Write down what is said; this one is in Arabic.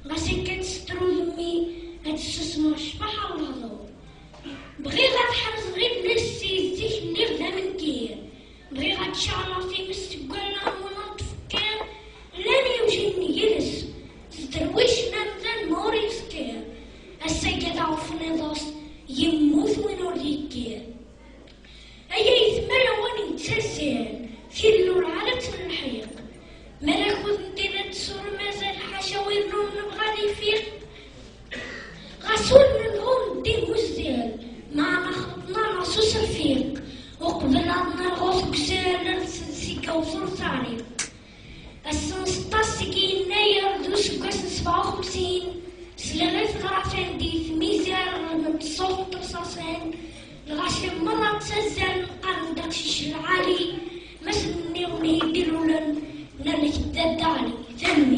غاسي كتسترو يمي هاد السسمو شبح الهضور بغي غتحرز غير نفسي زيك اللي غدا من كير بغي غتشعلطي مستقلنا ولا تفكر لاني وجيني يلس تدرويش نمزن موري سكير السيدة عفني ضاس يموت ونوريكير أيا يثمر واني تسال في اللور على تنحيق ملكوت ندير تسور مازال حاشاوي النوم نبغى يفيق غسول من غور ندير وزيال معنا خطنا نصوص رفيق وقبل عندنا الغوص كسال نسيكا وصور تعريق السن 16 يناير دوس كاس 57 سلغت غرفان ديث ميزان من صوت رصاصين الغاشي مرة تسزل قرن داكشيش العالي مثل النيوم يديرولن نالك الدالي ثاني